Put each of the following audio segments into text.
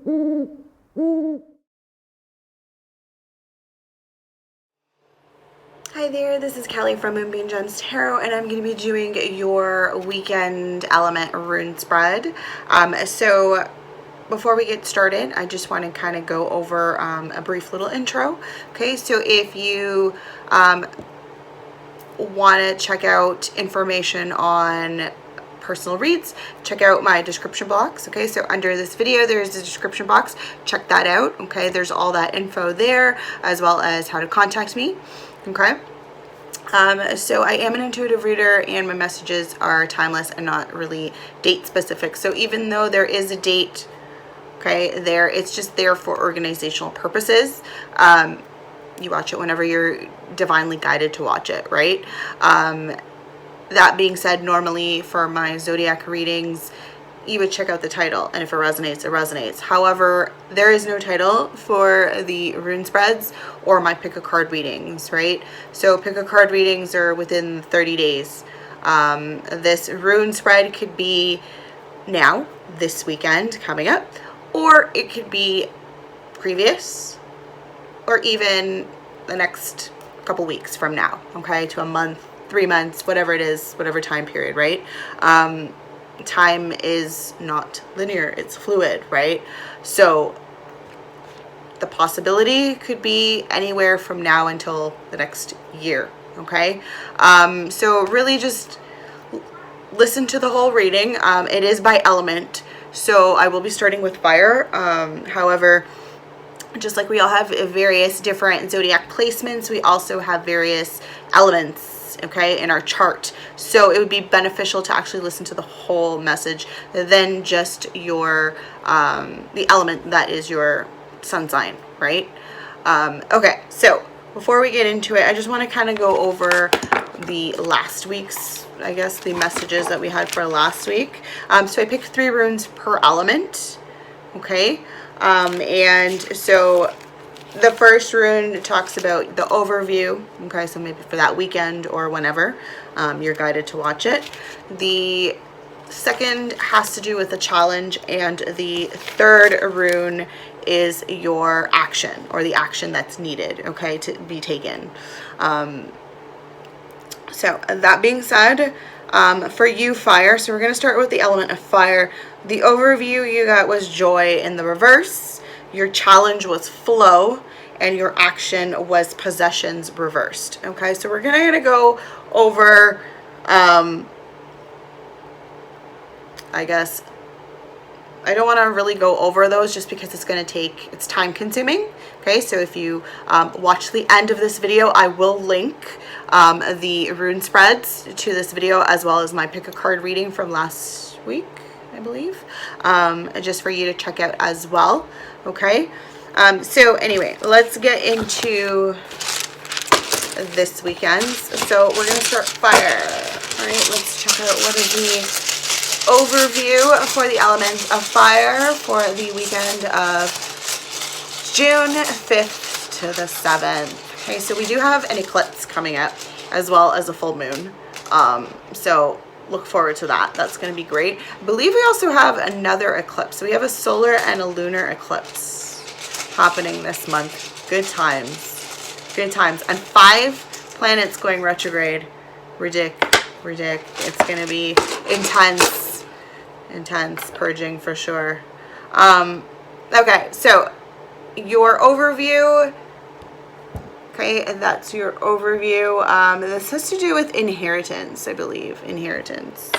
Hi there, this is Kelly from Moonbeam Gems Tarot, and I'm going to be doing your weekend element rune spread. So before we get started, I just want to kind of go over a brief little intro. Okay, so if you want to check out information on personal reads, check out my description box. Okay, so under this video there's a description box, check that out. Okay, there's all that info there, as well as how to contact me. Okay, so I am an intuitive reader, and my messages are timeless and not really date specific. So even though there is a date, okay, it's just there for organizational purposes. You watch it whenever you're divinely guided to watch it, right? That being said, normally for my zodiac readings, you would check out the title, and if it resonates, it resonates. However, there is no title for the rune spreads or my pick a card readings, right? So pick a card readings are within 30 days. This rune spread could be now, this weekend coming up, or it could be previous, or even the next couple weeks from now, okay, to a month, 3 months, whatever it is, whatever time period, right? Time is not linear, it's fluid, right? So the possibility could be anywhere from now until the next year, okay? So really just listen to the whole reading. It is by element, so I will be starting with fire. However, just like we all have various different zodiac placements, we also have various elements, okay, in our chart. So it would be beneficial to actually listen to the whole message than just your the element that is your sun sign, right? Okay, so before we get into it, I just want to kind of go over the last week's, I guess, the messages that we had for last week. So I picked 3 runes per element, okay? And so the first rune talks about the overview, okay, so maybe for that weekend or whenever you're guided to watch it. The second has to do with the challenge, and the third rune is your action, or the action that's needed, okay, to be taken. So that being said, for you, fire, so we're going to start with the element of fire. The overview you got was joy in the reverse, your challenge was flow, and your action was possessions reversed. Okay, so we're gonna go over, I guess, I don't want to really go over those just because it's time consuming. Okay, so if you watch the end of this video, I will link the rune spreads to this video, as well as my pick a card reading from last week, I believe, just for you to check out as well. Okay, so anyway, let's get into this weekend. So we're going to start fire. All right, let's check out what is the overview for the elements of fire for the weekend of June 5th to the 7th. Okay, so we do have an eclipse coming up, as well as a full moon. So look forward to that. That's going to be great. I believe we also have another eclipse. So we have a solar and a lunar eclipse happening this month. Good times. Good times. And 5 planets going retrograde. Ridic. It's going to be intense purging for sure. Okay, so your overview. Okay, and that's your overview. This has to do with inheritance, I believe. Inheritance.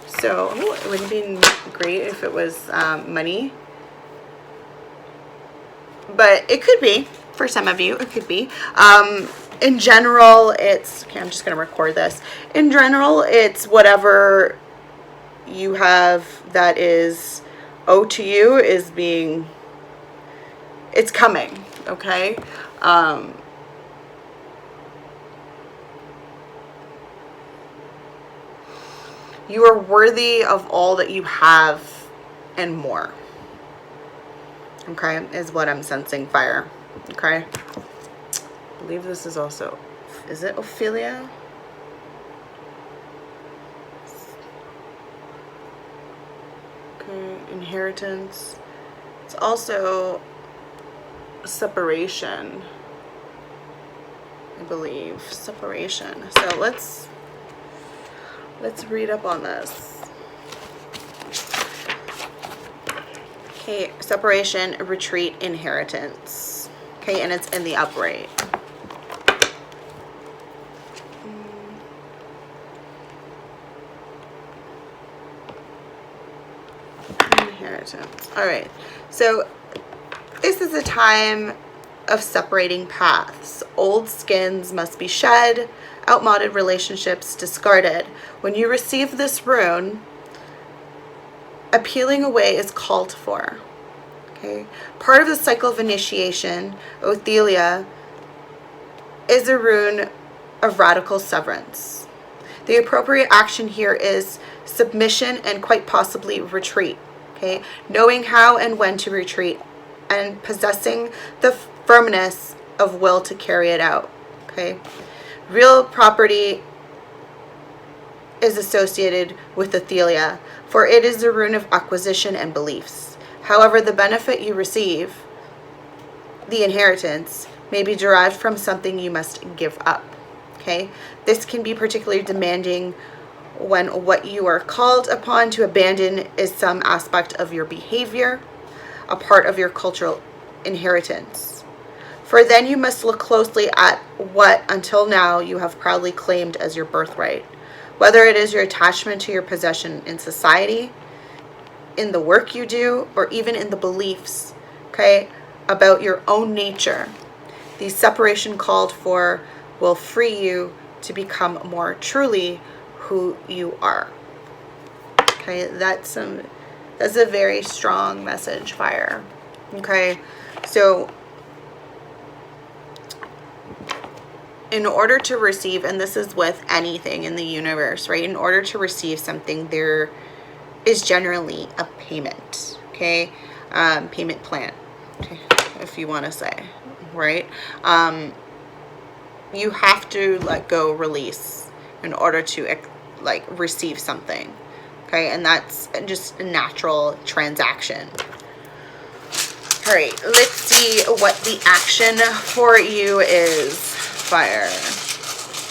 So, it would have been great if it was money. But it could be. For some of you, it could be. In general, it's... Okay, I'm just going to record this. In general, it's whatever you have that is owed to you is being... It's coming, okay? You are worthy of all that you have and more. Okay, is what I'm sensing, fire. Okay. I believe this is also... Is it Ophelia? Okay, inheritance. It's also separation, I believe. Separation. So let's read up on this. Okay, separation, retreat, inheritance. Okay, and it's in the upright. Inheritance. All right. So this is a time of separating paths. Old skins must be shed, outmoded relationships discarded. When you receive this rune, a peeling away is called for. Okay? Part of the cycle of initiation, Othelia, is a rune of radical severance. The appropriate action here is submission and quite possibly retreat. Okay? Knowing how and when to retreat and possessing the firmness of will to carry it out. Okay? Real property is associated with Othelia, for it is the rune of acquisition and beliefs. However, the benefit you receive, the inheritance, may be derived from something you must give up. Okay? This can be particularly demanding when what you are called upon to abandon is some aspect of your behavior, a part of your cultural inheritance. For then you must look closely at what until now you have proudly claimed as your birthright, whether it is your attachment to your possession in society, in the work you do, or even in the beliefs, okay, about your own nature. The separation called for will free you to become more truly who you are. Okay, that's a very strong message, fire. Okay, so in order to receive, and this is with anything in the universe, right? In order to receive something, there is generally a payment, okay? Payment plan, okay, if you want to say, right? You have to let go, release in order to like receive something, okay? And that's just a natural transaction. All right, let's see what the action for you is, fire.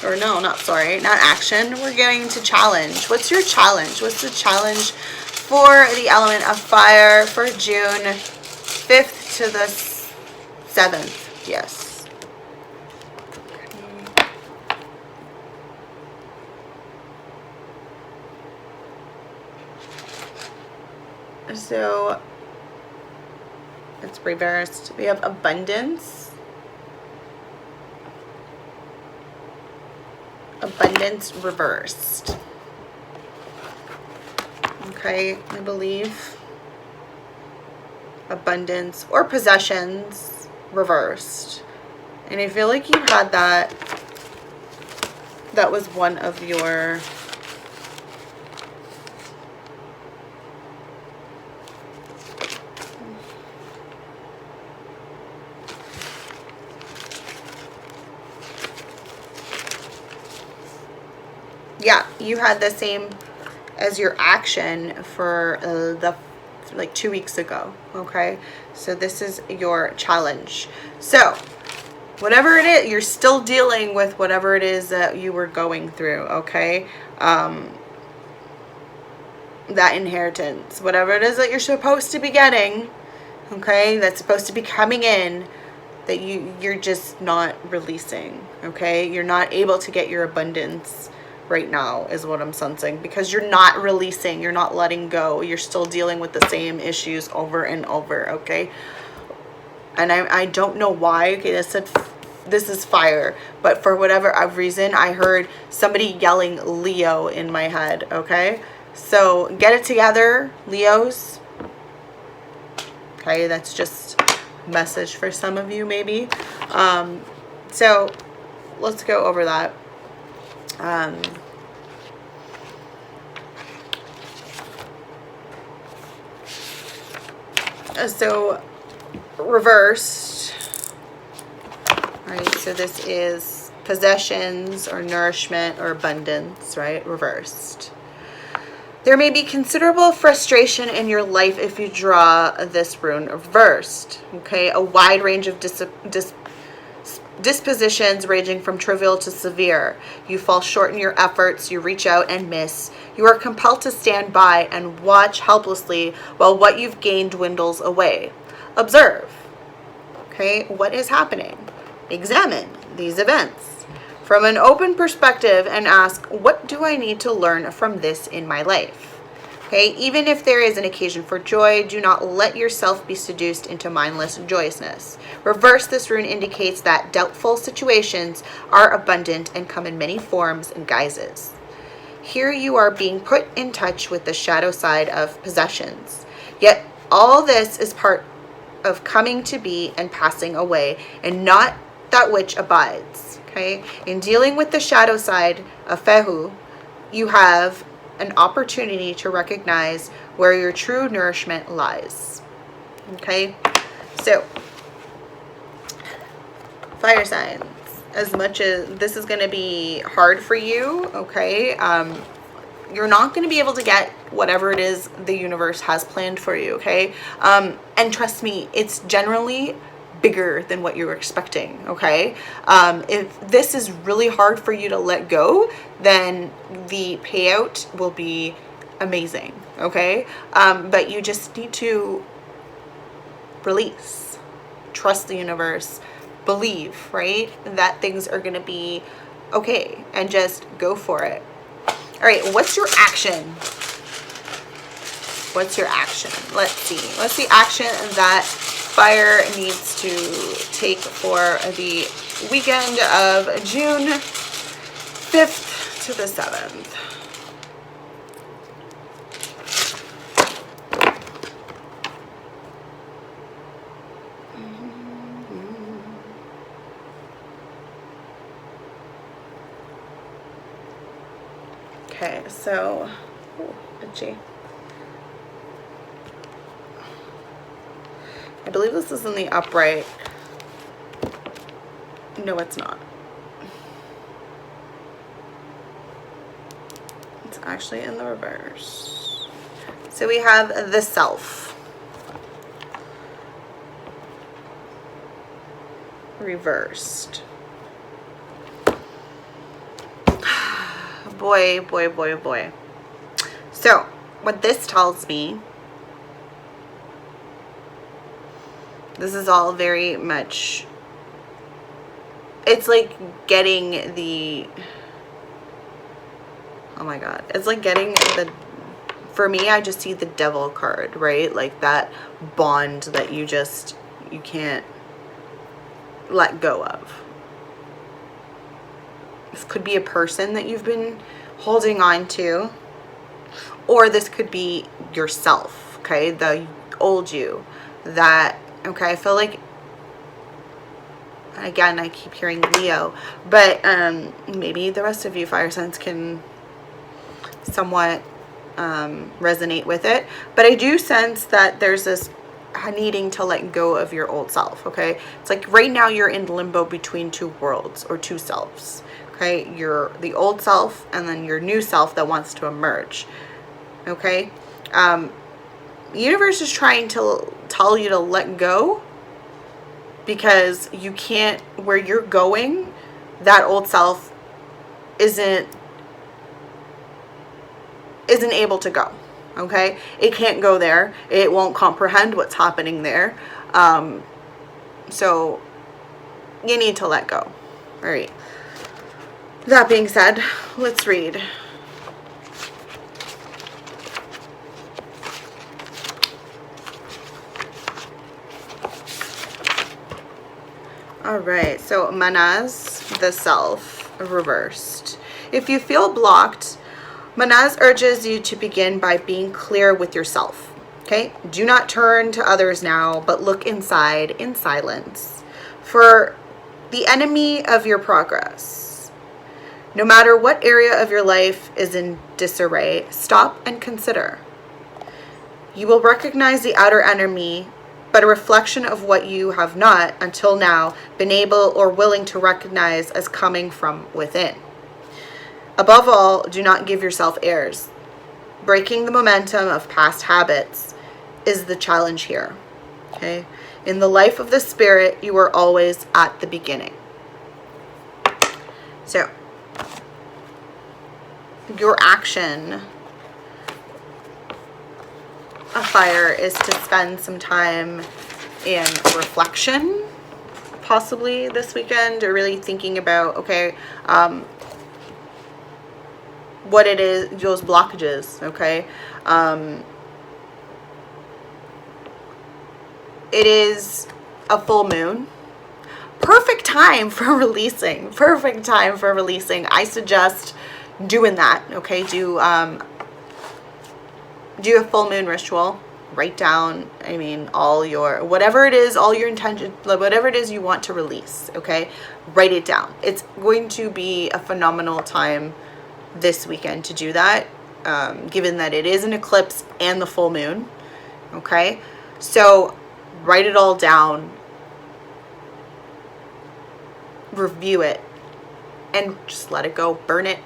Or no, not action. We're getting to challenge. What's your challenge? What's the challenge for the element of fire for June 5th to the 7th? Yes. So it's reversed. We have abundance. Abundance reversed. Okay, I believe. Abundance or possessions reversed. And I feel like you had that. That was one of your... Yeah, you had the same as your action for like 2 weeks ago. Okay, so this is your challenge. So whatever it is, you're still dealing with whatever it is that you were going through. Okay, that inheritance, whatever it is that you're supposed to be getting, okay, that's supposed to be coming in, that you're just not releasing. Okay, you're not able to get your abundance right now is what I'm sensing, because you're not releasing, you're not letting go, you're still dealing with the same issues over and over. Okay, and I don't know why. Okay, this is fire, but for whatever reason I heard somebody yelling Leo in my head. Okay, so get it together, Leos. Okay, that's just a message for some of you maybe. So let's go over that. So reversed. All right, so this is possessions or nourishment or abundance, right? Reversed. There may be considerable frustration in your life if you draw this rune reversed. Okay, a wide range of dispositions ranging from trivial to severe. You fall short in your efforts, you reach out and miss. You are compelled to stand by and watch helplessly while what you've gained dwindles away. Observe. Okay, what is happening? Examine these events from an open perspective and ask, what do I need to learn from this in my life? Okay, even if there is an occasion for joy, do not let yourself be seduced into mindless joyousness. Reverse this rune indicates that doubtful situations are abundant and come in many forms and guises. Here you are being put in touch with the shadow side of possessions. Yet all this is part of coming to be and passing away, and not that which abides. Okay, in dealing with the shadow side of Fehu, you have an opportunity to recognize where your true nourishment lies. Okay, so fire signs, as much as this is going to be hard for you, okay, you're not going to be able to get whatever it is the universe has planned for you, okay? And trust me, it's generally bigger than what you were expecting, okay? If this is really hard for you to let go, then the payout will be amazing, okay? But you just need to release, trust the universe, believe, right, that things are gonna be okay, and just go for it. All right, what's your action? What's your action? Let's see. What's the action that fire needs to take for the weekend of June 5th to the 7th? Okay, so, itchy. I believe this is in the upright. No, it's not. It's actually in the reverse. So we have the self. Reversed. Boy, boy, boy, boy. So, what this tells me, this is all very much, it's like getting the, oh my God, it's like getting the, for me, I just see the devil card, right? Like that bond that you can't let go of. This could be a person that you've been holding on to, or this could be yourself, okay? The old you that, okay, I feel like, again, I keep hearing Leo, but maybe the rest of you fire signs can somewhat resonate with it. But I do sense that there's this needing to let go of your old self, okay? It's like right now you're in limbo between two worlds or two selves, okay? You're the old self and then your new self that wants to emerge, okay? The universe is trying to tell you to let go because you can't, where you're going, that old self isn't able to go, okay? It can't go there. It won't comprehend what's happening there. So you need to let go. All right. That being said, let's read. All right, so Manaz, the self, reversed. If you feel blocked, Manaz urges you to begin by being clear with yourself, okay? Do not turn to others now, but look inside in silence for the enemy of your progress. No matter what area of your life is in disarray, stop and consider. You will recognize the outer enemy, but a reflection of what you have not, until now, been able or willing to recognize as coming from within. Above all, do not give yourself airs. breaking the momentum of past habits is the challenge here. Okay? In the life of the spirit, you are always at the beginning. So, your action of fire is to spend some time in reflection, possibly this weekend, or really thinking about, okay, what it is, those blockages, okay? It is a full moon. Perfect time for releasing. Perfect time for releasing. I suggest doing that, okay? Do a full moon ritual. Write down, I mean, all your, whatever it is, all your intention, whatever it is you want to release, okay? Write it down. It's going to be a phenomenal time this weekend to do that, given that it is an eclipse and the full moon, okay? So write it all down, review it, and just let it go. Burn it.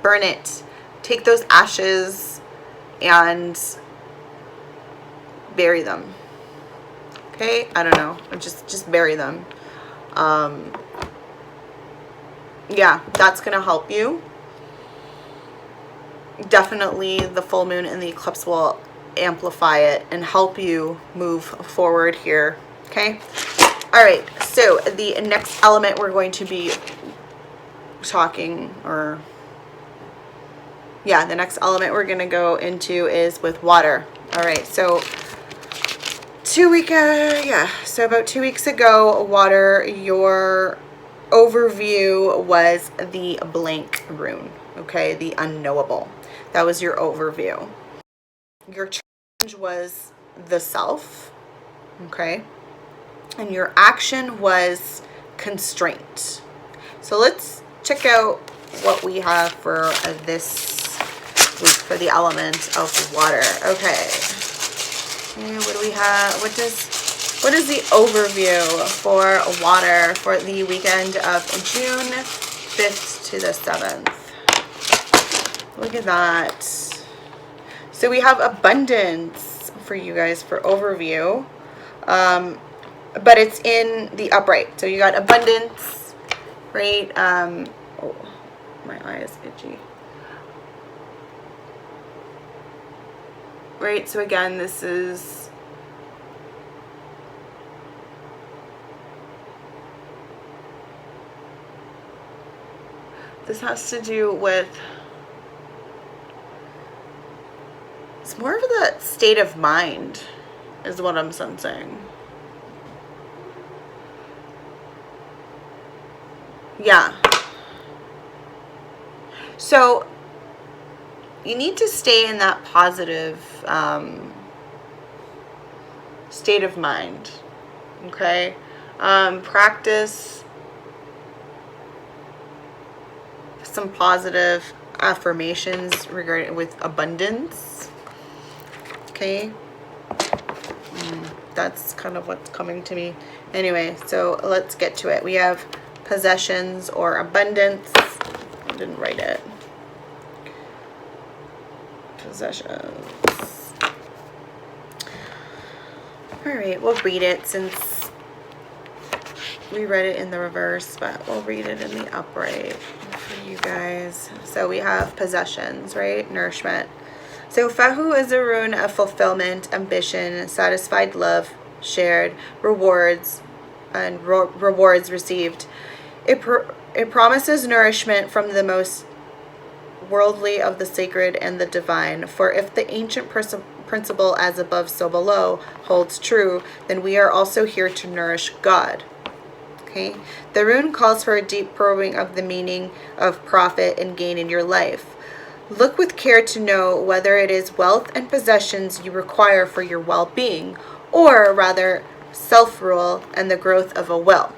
Burn it. Take those ashes and bury them. Okay? I don't know. Just bury them. Yeah, that's going to help you. Definitely the full moon and the eclipse will amplify it and help you move forward here. Okay? All right. So the next element we're going to be talking, the next element we're going to go into is with water. All right. So about 2 weeks ago, water, your overview was the blank rune, okay, the unknowable. That was your overview. Your challenge was the self, okay, and your action was constraint. So let's check out what we have for this week for the element of water. Okay. What do we have? What is the overview for water for the weekend of June 5th to the 7th? Look at that. So we have abundance for you guys for overview, but it's in the upright. So you got abundance, right? Oh, my eye is itchy. Right, so again, this has to do with, it's more of the state of mind is what I'm sensing. Yeah. So you need to stay in that positive state of mind, okay? Practice some positive affirmations regarding with abundance, okay? That's kind of what's coming to me. Anyway, so let's get to it. We have possessions or abundance. I didn't write it. Possessions. All right, we'll read it since we read it in the reverse, but we'll read it in the upright for you guys. So we have possessions, right? Nourishment. So Fahu is a rune of fulfillment, ambition, satisfied love, shared, rewards, and rewards received. It promises nourishment from the most worldly of the sacred and the divine. For if the ancient principle as above so below holds true, then we are also here to nourish God. Okay? The rune calls for a deep probing of the meaning of profit and gain in your life. Look with care to know whether it is wealth and possessions you require for your well-being, or rather self-rule and the growth of a will.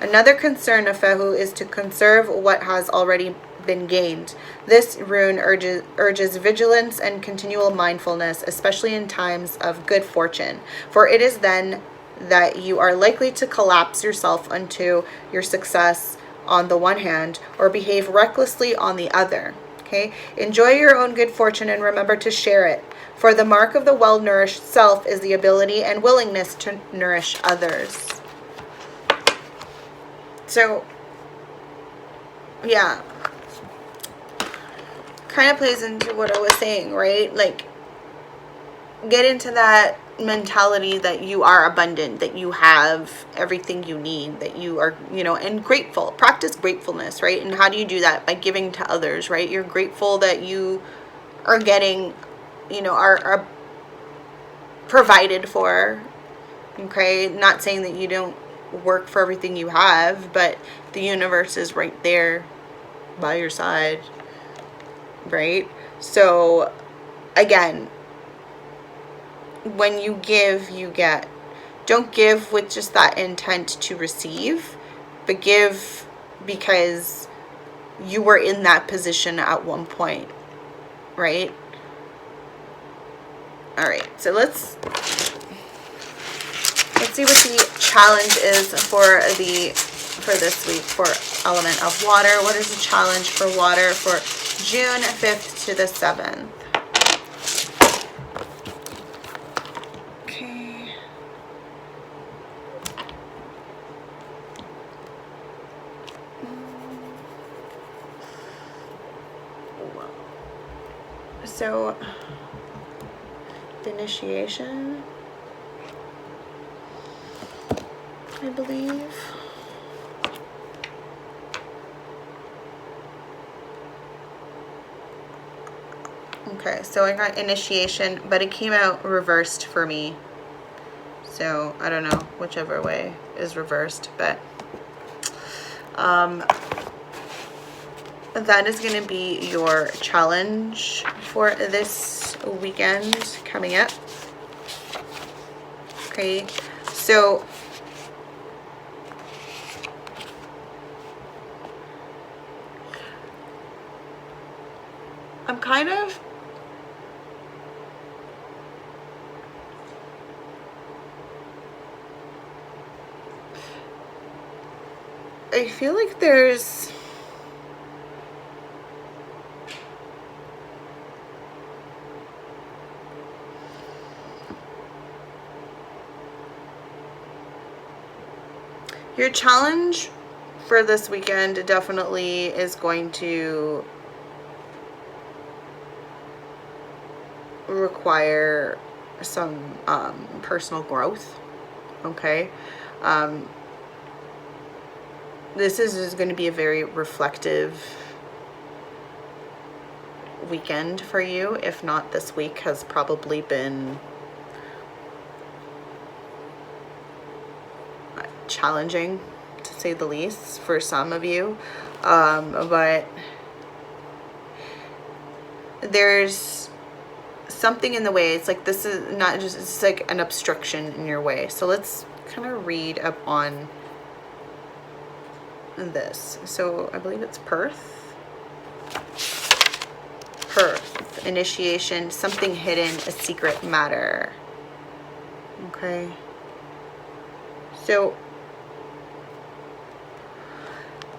Another concern of Fahu is to conserve what has already been gained. This rune urges vigilance and continual mindfulness, especially in times of good fortune, for it is then that you are likely to collapse yourself unto your success on the one hand, or behave recklessly on the other. Okay? Enjoy your own good fortune and remember to share it. For the mark of the well-nourished self is the ability and willingness to nourish others. So, yeah. Kind of plays into what I was saying, right? Like, get into that mentality that you are abundant, that you have everything you need, that you are, you know, and grateful. Practice gratefulness, right? And how do you do that? By giving to others, right? You're grateful that you are getting, you know, are provided for. Okay? Not saying that you don't work for everything you have, but the universe is right there by your side, right? So again, when you give, you get. Don't give with just that intent to receive, but give because you were in that position at one point, right? All right, so let's see what the challenge is for this week for element of water. What is the challenge for water for June 5th to the 7th? Okay. So, the initiation, I believe. Okay, so I got initiation, but it came out reversed for me. So, I don't know whichever way is reversed, but that is going to be your challenge for this weekend coming up. Okay, so I'm kind of I feel like there's your challenge for this weekend definitely is going to require some personal growth. Okay, this is going to be a very reflective weekend for you. If not, this week has probably been challenging, to say the least, for some of you, but there's something in the way. It's like this is not just, it's like an obstruction in your way. So let's kind of read up on this. So I believe it's Perth, initiation, something hidden, a secret matter. Okay, so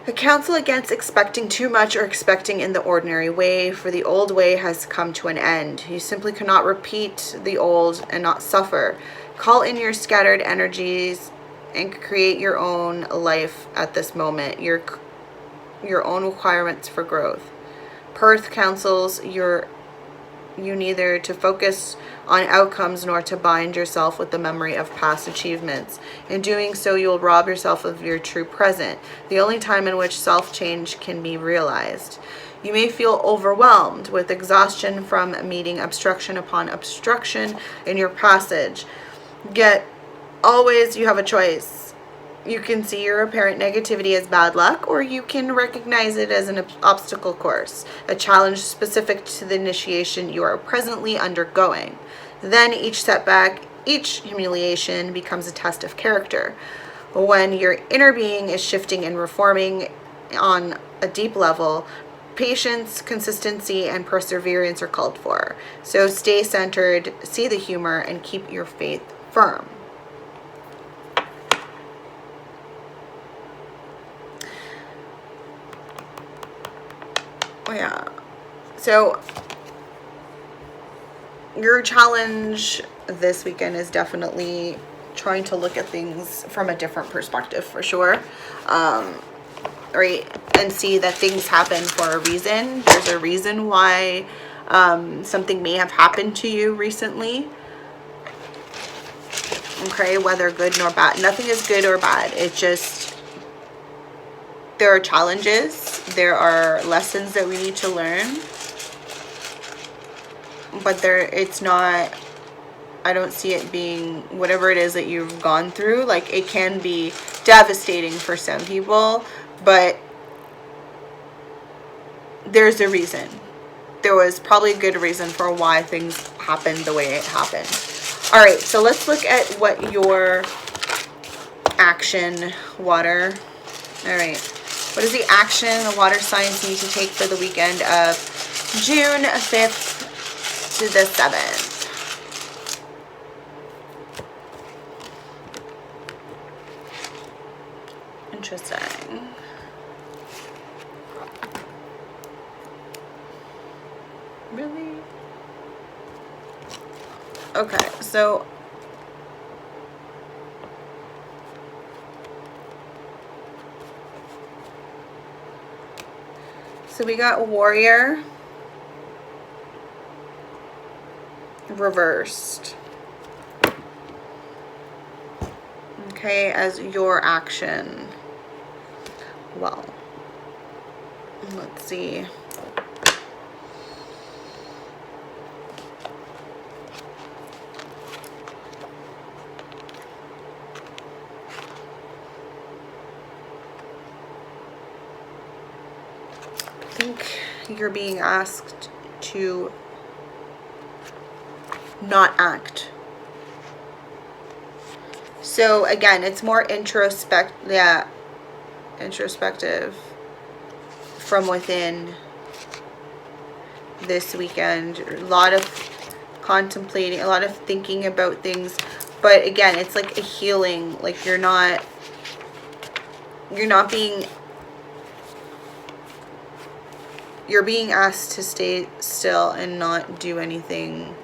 a counsel against expecting too much or expecting in the ordinary way, for the old way has come to an end. You simply cannot repeat the old and not suffer. Call in your scattered energies and create your own life at this moment, your own requirements for growth. Perth counsels you neither to focus on outcomes nor to bind yourself with the memory of past achievements. In doing so, you will rob yourself of your true present, the only time in which self-change can be realized. You may feel overwhelmed with exhaustion from meeting obstruction upon obstruction in your passage. Yet, always you have a choice. You can see your apparent negativity as bad luck, or you can recognize it as an obstacle course, a challenge specific to the initiation you are presently undergoing. Then each setback, each humiliation becomes a test of character. When your inner being is shifting and reforming on a deep level, patience, consistency, and perseverance are called for. So stay centered, see the humor, and keep your faith firm. Yeah, So your challenge this weekend is definitely trying to look at things from a different perspective, for sure. Right? And see that things happen for a reason. There's a reason why something may have happened to you recently. Okay, whether good nor bad. Nothing is good or bad. It's just, there are challenges. There are lessons that we need to learn. But it's not, I don't see it being whatever it is that you've gone through. Like, it can be devastating for some people, but there's a reason. There was probably a good reason for why things happened the way it happened. All right, so let's look at what your action, water. All right, what is the action the water signs need to take for the weekend of June 5th to the 7th? Interesting. Really? Okay, so we got warrior reversed. Okay, as your action. Well, let's see. I think you're being asked to not act. So again, it's more introspective from within this weekend. A lot of contemplating, a lot of thinking about things, but again, it's like a healing. Like, you're not being, you're being asked to stay still and not do anything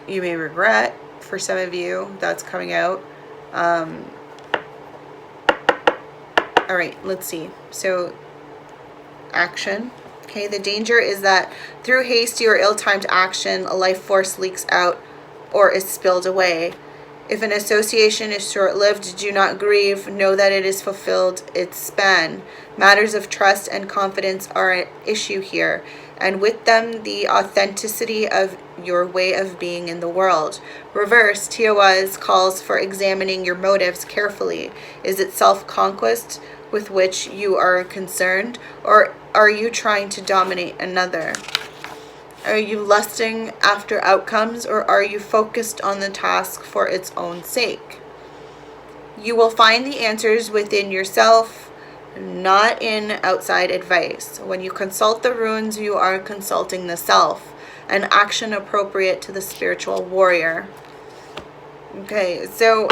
you may regret. For some of you, that's coming out. All right, let's see. So, action. Okay, the danger is that through hasty or ill-timed action, a life force leaks out or is spilled away. If an association is short-lived, do not grieve. Know that it has fulfilled its span. Matters of trust and confidence are an issue here, and with them the authenticity of your way of being in the world. Reverse, Tiawaz calls for examining your motives carefully. Is it self-conquest with which you are concerned, or are you trying to dominate another? Are you lusting after outcomes, or are you focused on the task for its own sake? You will find the answers within yourself, not in outside advice. When you consult the runes, you are consulting the self, an action appropriate to the spiritual warrior. Okay, so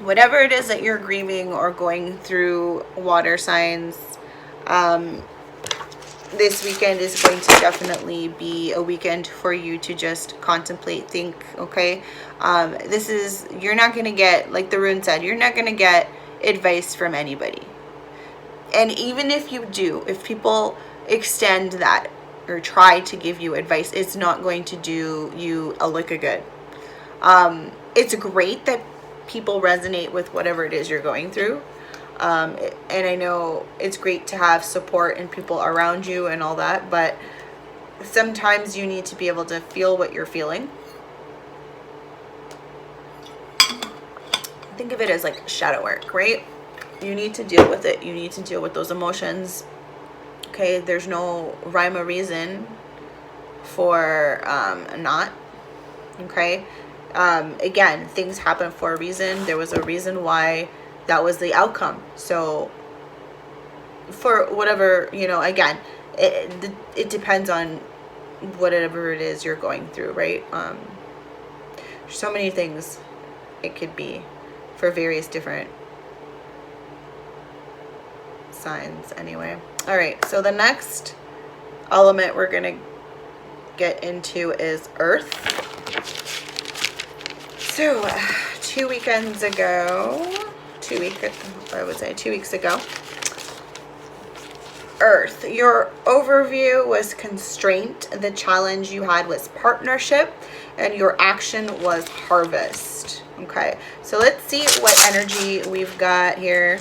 whatever it is that you're grieving or going through, water signs, this weekend is going to definitely be a weekend for you to just contemplate, think, okay? You're not going to get, like the rune said, you're not going to get advice from anybody. And even if you do, if people extend that or try to give you advice, it's not going to do you a lick of good. It's great that people resonate with whatever it is you're going through. And I know it's great to have support and people around you and all that, but sometimes you need to be able to feel what you're feeling. Think of it as like shadow work, right? You need to deal with it. You need to deal with those emotions. Okay, there's no rhyme or reason for not. Okay, again, things happen for a reason. There was a reason why that was the outcome. So for whatever, again, it depends on whatever it is you're going through, right? So many things it could be for various different signs anyway. All right, so the next element we're gonna get into is Earth. So 2 weeks ago, Earth, your overview was constraint. The challenge you had was partnership, and your action was harvest. Okay, so let's see what energy we've got here.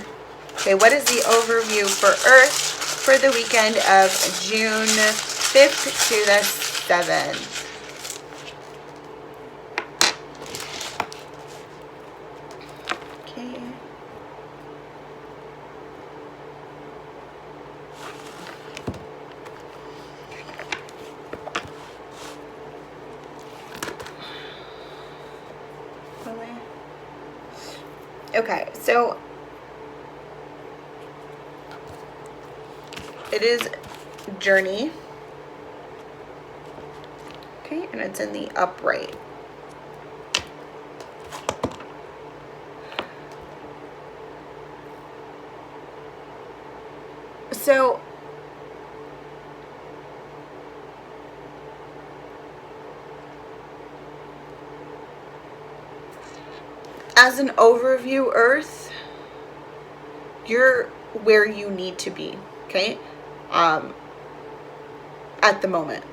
Okay, what is the overview for Earth for the weekend of June 5th to the 7th? Okay. Okay, so it is journey. Okay, and it's in the upright. So as an overview, Earth, you're where you need to be, okay? At the moment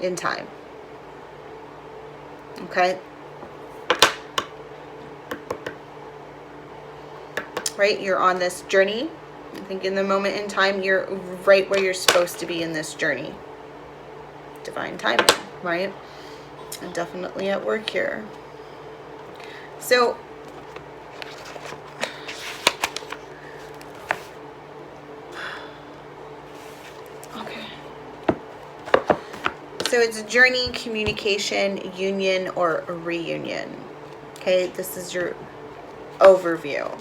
in time. Okay? Right? You're on this journey. I think in the moment in time, you're right where you're supposed to be in this journey. Divine timing, right? And definitely at work here. So, so it's journey, communication, union, or reunion. Okay, this is your overview.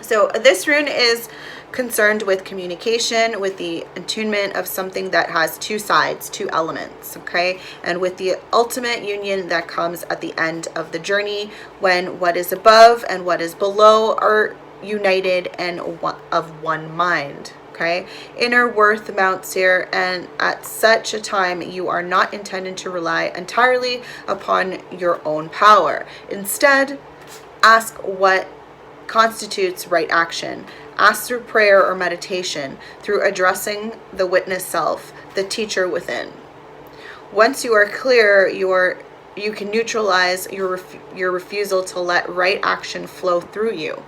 So this rune is concerned with communication, with the attunement of something that has two sides, two elements, okay? And with the ultimate union that comes at the end of the journey, when what is above and what is below are united and of one mind. Okay, inner worth mounts here, and at such a time you are not intended to rely entirely upon your own power. Instead, ask what constitutes right action. Ask through prayer or meditation, through addressing the witness self, the teacher within. Once you are clear, you can neutralize your refusal to let right action flow through you.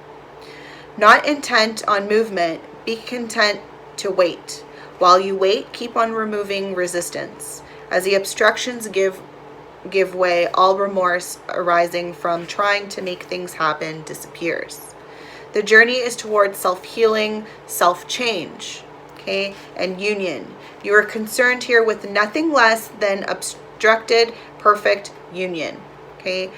Not intent on movement, be content to wait. While you wait, keep on removing resistance. As the obstructions give way, all remorse arising from trying to make things happen disappears. The journey is towards self-healing, self-change, okay, and union. You are concerned here with nothing less than obstructed, perfect union, okay?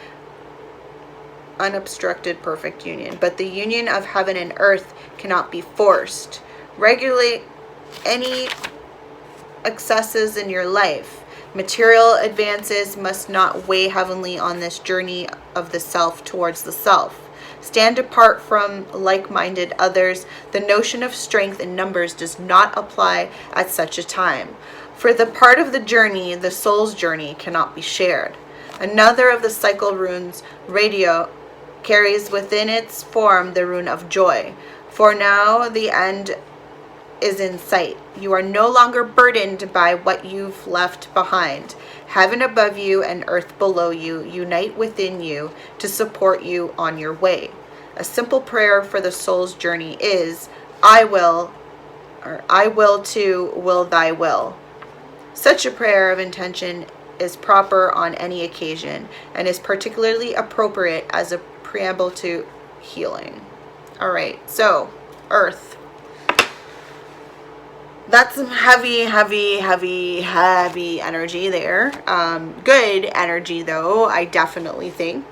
Unobstructed, perfect union. But the union of heaven and earth cannot be forced. Regulate any excesses in your life. Material advances must not weigh heavily on this journey of the self towards the self. Stand apart from like-minded others. The notion of strength in numbers does not apply at such a time. For the part of the journey, the soul's journey, cannot be shared. Another of the cycle runes, radio, carries within its form the rune of joy. For now the end is in sight. You are no longer burdened by what you've left behind. Heaven above you and earth below you unite within you to support you on your way. A simple prayer for the soul's journey is, I will to will thy will. Such a prayer of intention is proper on any occasion and is particularly appropriate as a preamble to healing. All right, so earth. That's some heavy energy there. Good energy though, I definitely think.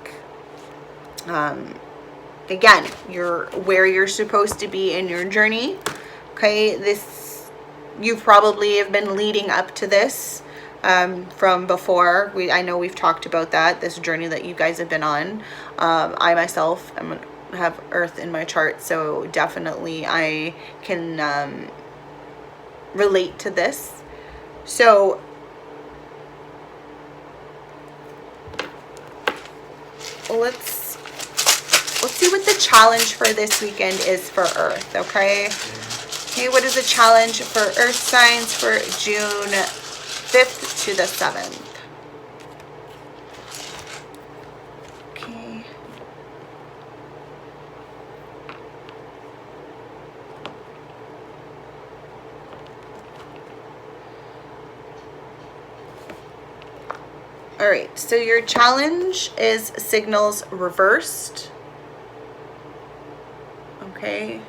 Again, you're where you're supposed to be in your journey. Okay, you probably have been leading up to this from before. I know we've talked about that, this journey that you guys have been on. I myself am have earth in my chart, so definitely I can relate to this. So let's see what the challenge for this weekend is for Earth, okay? Okay, what is the challenge for Earth signs for June 5th to the 7th? Okay. All right, so your challenge is signals reversed. Okay.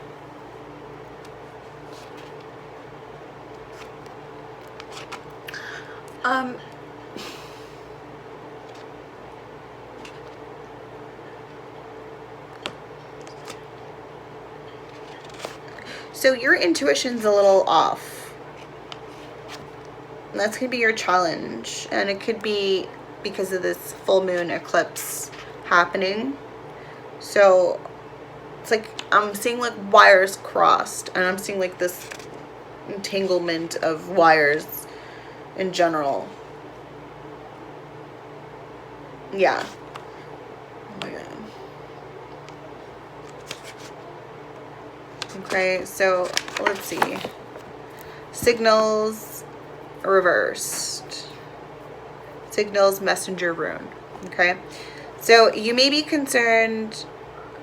So your intuition's a little off. That's going to be your challenge. And it could be because of this full moon eclipse happening. So it's like I'm seeing like wires crossed, and I'm seeing like this entanglement of wires in general. Yeah. Oh my god. Okay, so let's see. Signals reversed. Signals messenger rune. Okay. So you may be concerned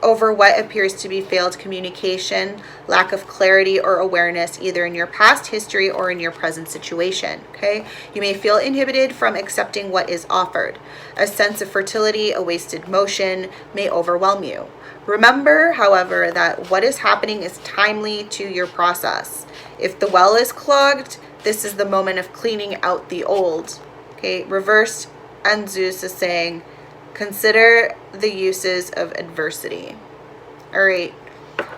over what appears to be failed communication, lack of clarity or awareness, either in your past history or in your present situation. Okay. You may feel inhibited from accepting what is offered. A sense of fertility, a wasted motion may overwhelm you. Remember, however, that what is happening is timely to your process. If the well is clogged, this is the moment of cleaning out the old. Okay, reversed, and Zeus is saying, consider the uses of adversity. All right,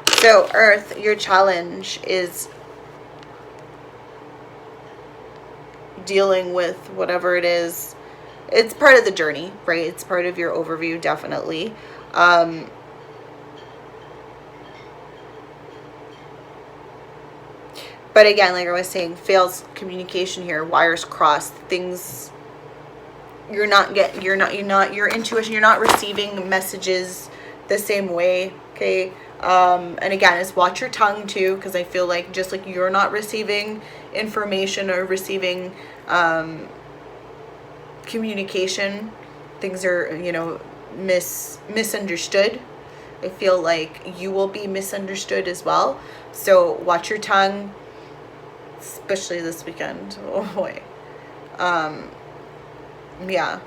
so Earth, your challenge is dealing with whatever it is. It's part of the journey, right? It's part of your overview, definitely. But again, like I was saying, fails communication here, wires crossed, things your intuition, you're not receiving messages the same way, okay? And again, is watch your tongue too, because I feel like just like you're not receiving information or receiving communication, things are, misunderstood. I feel like you will be misunderstood as well. So watch your tongue, especially this weekend. Oh boy. Yeah.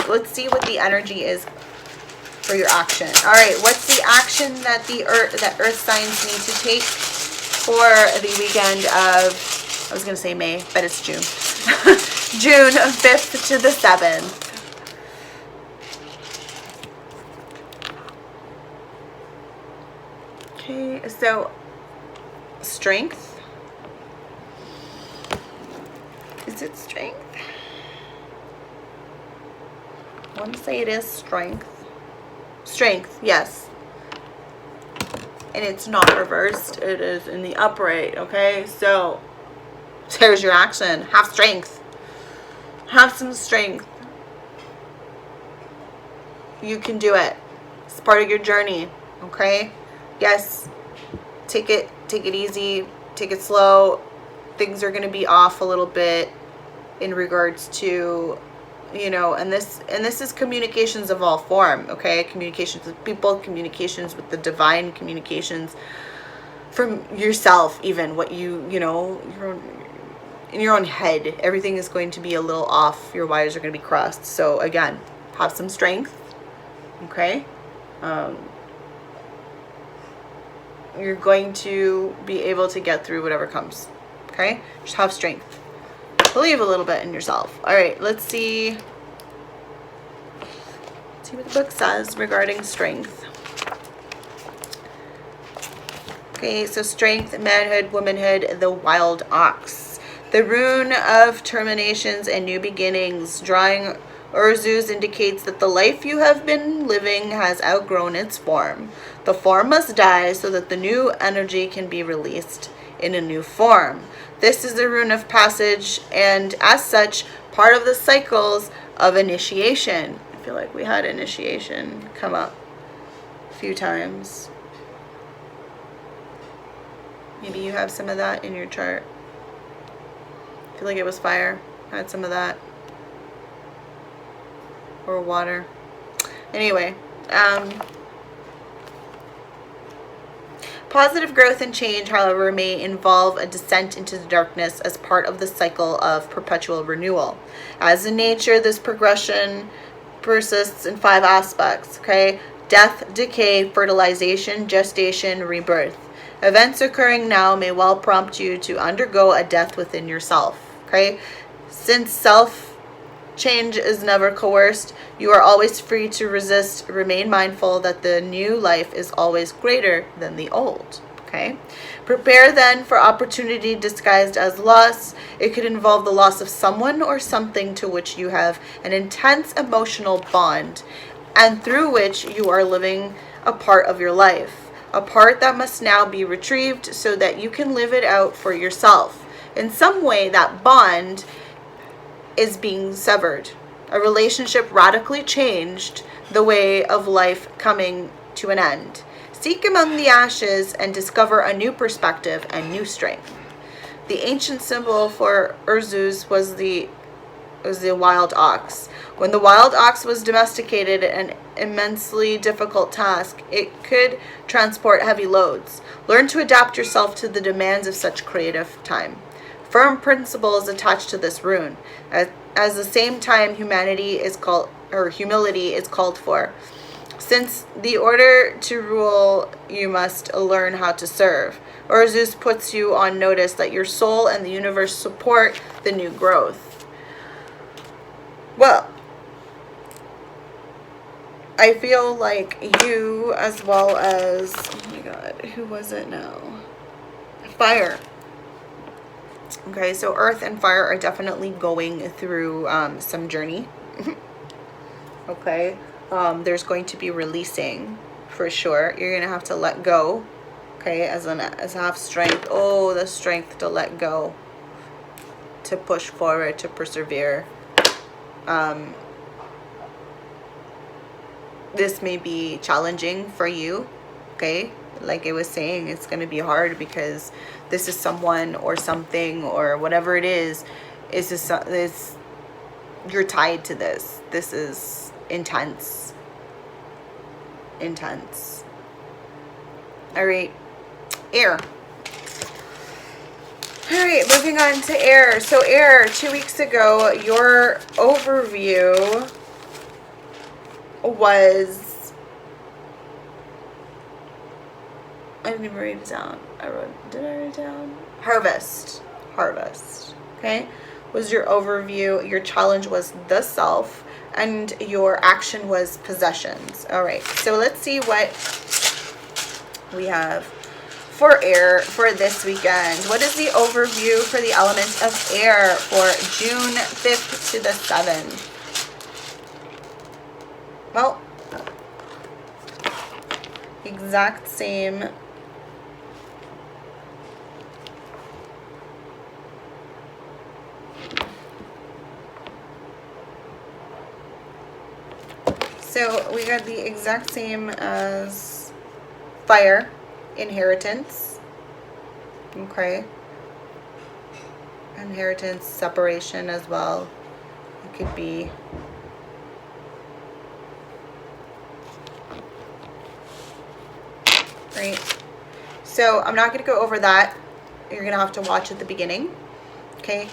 Let's see what the energy is for your action. All right. What's the action that Earth signs need to take for the weekend of, I was going to say May, but it's June. June 5th to the 7th. Okay. So strength. Is it strength? I want to say it is strength. Strength, yes. And it's not reversed. It is in the upright, okay? So here's your action. Have strength. Have some strength. You can do it. It's part of your journey, okay? Yes. Take it easy. Take it slow. Things are going to be off a little bit in regards to, and this is communications of all form, okay? Communications with people, communications with the divine, communications from yourself, even what in your own head. Everything is going to be a little off. Your wires are going to be crossed. So again, have some strength, okay? You're going to be able to get through whatever comes, okay? Just have strength. Believe a little bit in yourself. All right, let's see what the book says regarding strength. Okay, so strength, manhood, womanhood, the wild ox. The rune of terminations and new beginnings, drawing Urzus indicates that the life you have been living has outgrown its form. The form must die so that the new energy can be released in a new form. This is the rune of passage, and as such, part of the cycles of initiation. I feel like we had initiation come up a few times. Maybe you have some of that in your chart. I feel like it was fire. I had some of that. Or water. Anyway, positive growth and change, however, may involve a descent into the darkness as part of the cycle of perpetual renewal. As in nature, this progression persists in 5 aspects, okay? Death, decay, fertilization, gestation, rebirth. Events occurring now may well prompt you to undergo a death within yourself, okay? Since self-change is never coerced, you are always free to resist. Remain mindful that the new life is always greater than the old, okay? Prepare then for opportunity disguised as loss. It could involve the loss of someone or something to which you have an intense emotional bond and through which you are living a part of your life. A part that must now be retrieved so that you can live it out for yourself. In some way, that bond is being severed. A relationship radically changed, the way of life coming to an end. Seek among the ashes and discover a new perspective and new strength. The ancient symbol for Urzus was the wild ox. When the wild ox was domesticated, an immensely difficult task, it could transport heavy loads. Learn to adapt yourself to the demands of such creative time. Firm principles attached to this rune. At the same time, humility is called for. Since the order to rule, you must learn how to serve. Urzus puts you on notice that your soul and the universe support the new growth. Well, I feel like you, as well as, oh my god, who was it now? Fire. Okay, so earth and fire are definitely going through some journey. Okay, there's going to be releasing for sure. You're gonna have to let go. Okay, as half strength. Oh, the strength to let go, to push forward, to persevere. This may be challenging for you, okay? Like I was saying, it's going to be hard because this is someone or something or whatever it is you're tied to this. This is intense. Intense. All right, air. All right, moving on to air. So air, 2 weeks ago, your overview was, I didn't even write it down. Did I write it down? Harvest. Okay, was your overview. Your challenge was the self, and your action was possessions. All right, so let's see what we have for air for this weekend. What is the overview for the element of air for June 5th to the 7th? Well, exact same. So we got the exact same as fire, inheritance. Okay. Inheritance, separation as well. It could be right. So I'm not going to go over that. You're going to have to watch at the beginning. Okay.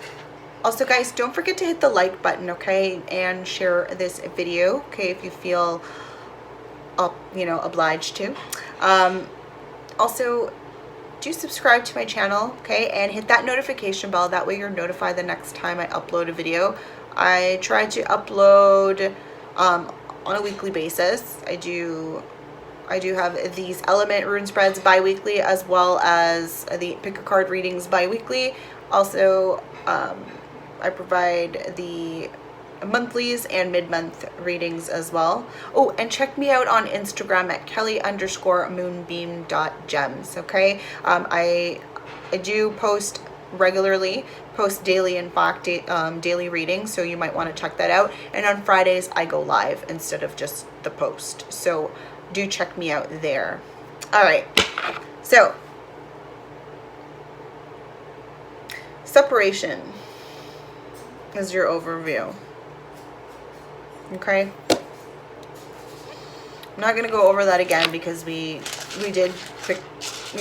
Also, guys, don't forget to hit the like button, okay, and share this video, okay, if you feel, obliged to. Also, do subscribe to my channel, okay, and hit that notification bell. That way you're notified the next time I upload a video. I try to upload on a weekly basis. I do have these element rune spreads bi-weekly, as well as the pick a card readings bi-weekly. Also, I provide the monthlies and mid-month readings as well. Oh, and check me out on Instagram at kelly_moonbeam.gems. Okay, I do post regularly, post daily, in fact, daily readings, so you might want to check that out. And on Fridays I go live instead of just the post, so do check me out there. All right, so separation is your overview. Okay, I'm not going to go over that again because we did, you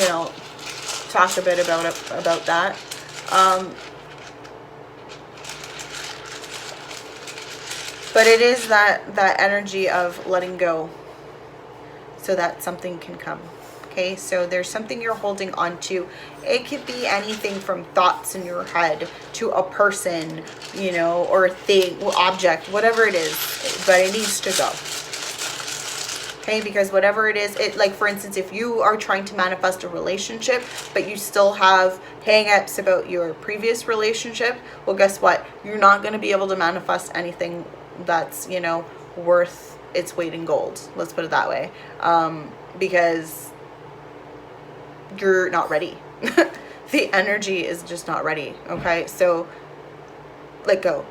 know, talk a bit about that. But it is that energy of letting go so that something can come. Okay, so there's something you're holding on to. It could be anything from thoughts in your head to a person, you know, or a thing, object, whatever it is, but it needs to go. Okay, because whatever it is, like for instance, if you are trying to manifest a relationship, but you still have hang-ups about your previous relationship, well, guess what? You're not going to be able to manifest anything that's, you know, worth its weight in gold. Let's put it that way. Because you're not ready. The energy is just not ready. Okay, so let go.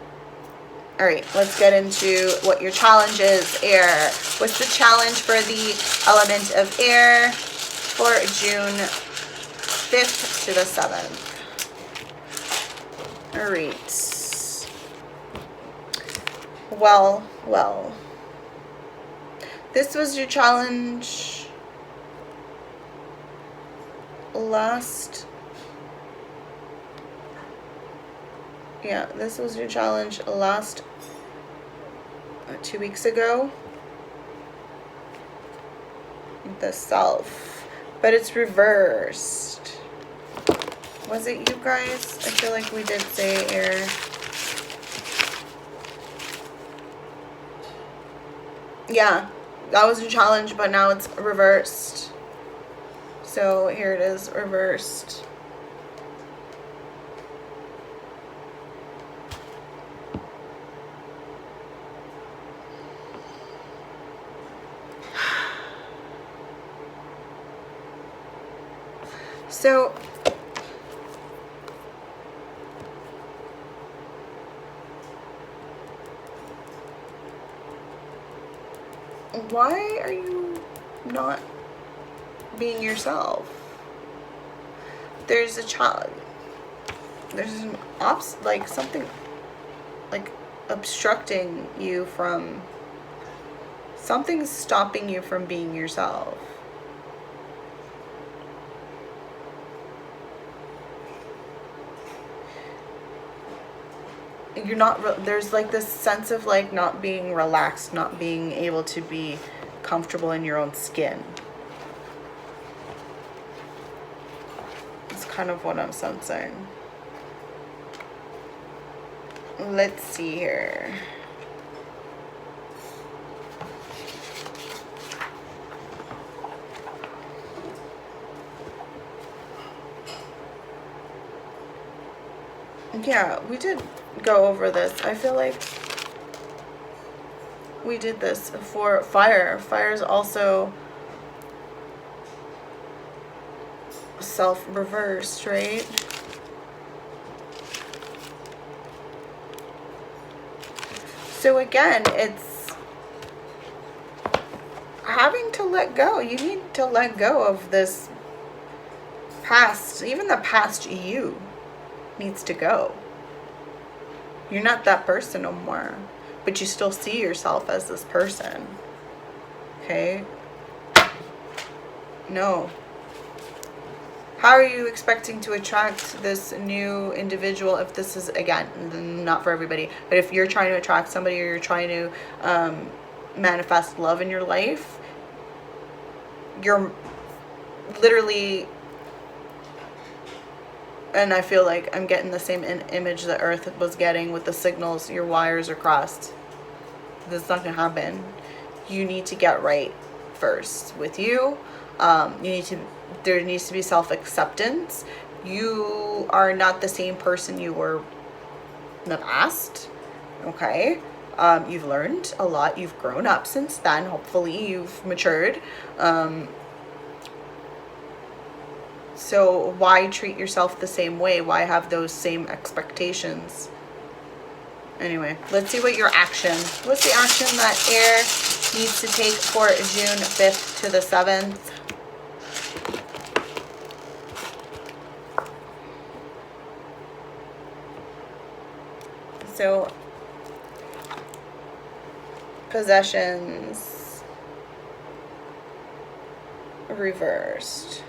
All right, let's get into what your challenge is. Air. What's the challenge for the element of air for June 5th to the 7th? All right. Well. This was your challenge this was your challenge last 2 weeks ago. The self, but it's reversed. Was it you guys? I feel like we did say air. Yeah, that was your challenge, but now it's reversed. So here it is, reversed. So why are you not being yourself? There's a child. There's an like something like obstructing you from, something's stopping you from being yourself. You're not, there's like this sense of like not being relaxed, not being able to be comfortable in your own skin. It's kind of what I'm sensing. Let's see here. Yeah, we did go over this. I feel like we did this for fire. Fire is also self-reversed, right? So again, it's having to let go. You need to let go of this past. Even the past you needs to go. You're not that person no more, but you still see yourself as this person. Okay? No. How are you expecting to attract this new individual if this is, again, not for everybody, but if you're trying to attract somebody or you're trying to manifest love in your life, you're literally, and I feel like I'm getting the same image that Earth was getting with the signals. Your wires are crossed. This is not going to happen. You need to get right first with you. There needs to be self-acceptance. You are not the same person you were in the past. Okay? You've learned a lot. You've grown up since then. Hopefully you've matured. So why treat yourself the same way? Why have those same expectations? Anyway, let's see what your action. What's the action that air needs to take for June 5th to the 7th? So, possessions reversed.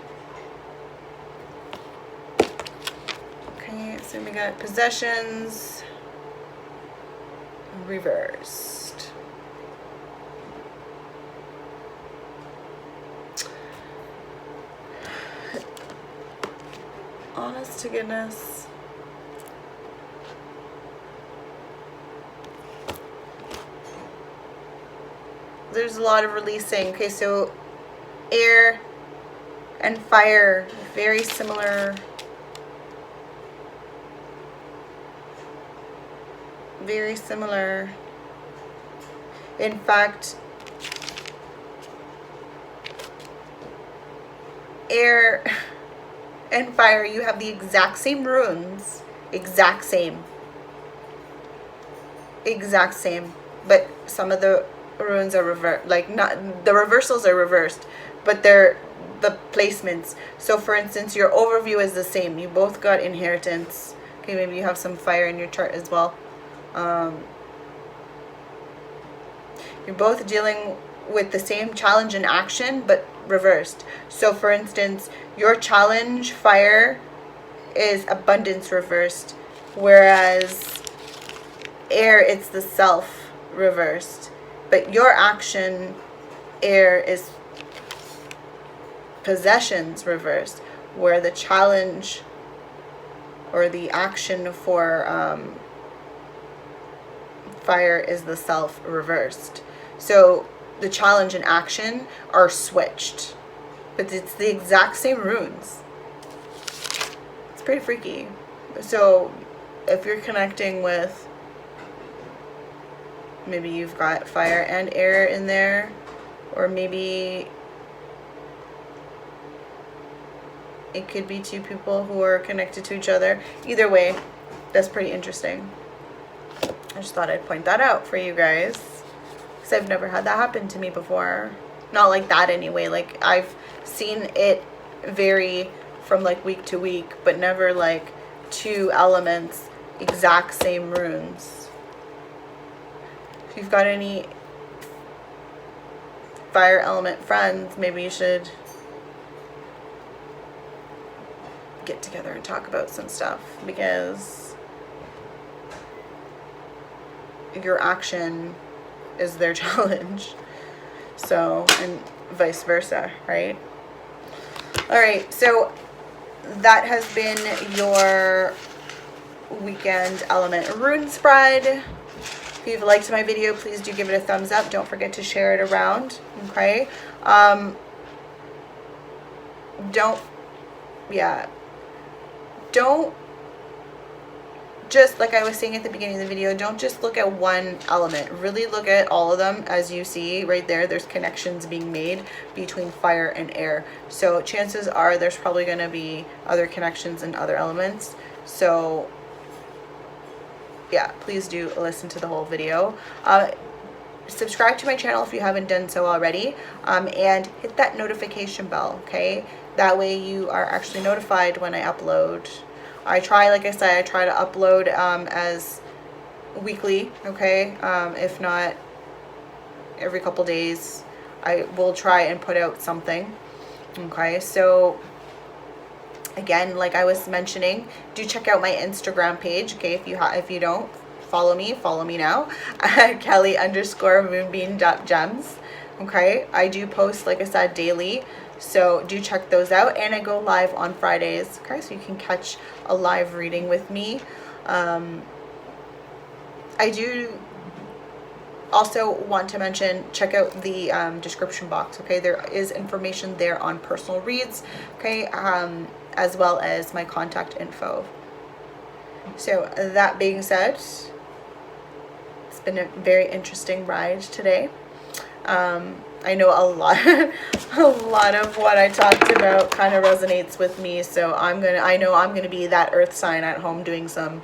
Okay, so we got possessions reversed. Honest to goodness. There's a lot of releasing. Okay, so air and fire, very similar. Very similar. In fact, air and fire, you have the exact same runes. Exact same. Exact same. But some of the runes are reversed. Like, not, the reversals are reversed, but they're the placements. So for instance, your overview is the same. You both got inheritance. Okay, maybe you have some fire in your chart as well. You're both dealing with the same challenge and action, but reversed. So for instance, your challenge, fire, is abundance reversed, whereas air, it's the self reversed. But your action, air, is possessions reversed, where the challenge or the action for fire is the self reversed. So the challenge and action are switched, but it's the exact same runes. It's pretty freaky. So if you're connecting with, maybe you've got fire and air in there, or maybe it could be two people who are connected to each other. Either way, that's pretty interesting. I just thought I'd point that out for you guys, because I've never had that happen to me before. Not like that anyway. Like, I've seen it vary from like week to week, but never like two elements, exact same runes. If you've got any fire element friends, maybe you should get together and talk about some stuff, because your action is their challenge. So, and vice versa, right? All right, so that has been your weekend element rune spread. If you've liked my video, please do give it a thumbs up. Don't forget to share it around, okay? Don't just, like I was saying at the beginning of the video, don't just look at one element. Really look at all of them. As you see right there, there's connections being made between fire and air. So chances are there's probably going to be other connections in other elements. So yeah, please do listen to the whole video. Subscribe to my channel if you haven't done so already, and hit that notification bell, okay? That way you are actually notified when I upload. I try, like I said, I try to upload as weekly, okay? If not every couple days, I will try and put out something, okay? So again, like I was mentioning, do check out my Instagram page, okay? If you don't follow me now at Kelly_moonbeam.gems, okay? I do post, like I said, daily. So do check those out, and I go live on Fridays, okay, so you can catch a live reading with me. I do also want to mention, check out the description box, okay? There is information there on personal reads, okay, as well as my contact info. So that being said, it's been a very interesting ride today. I know a lot of what I talked about kind of resonates with me, so I know I'm gonna be that earth sign at home doing some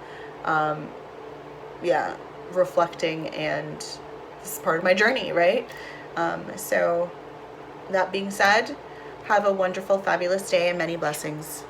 yeah, reflecting, and this is part of my journey, right? So that being said, have a wonderful, fabulous day and many blessings.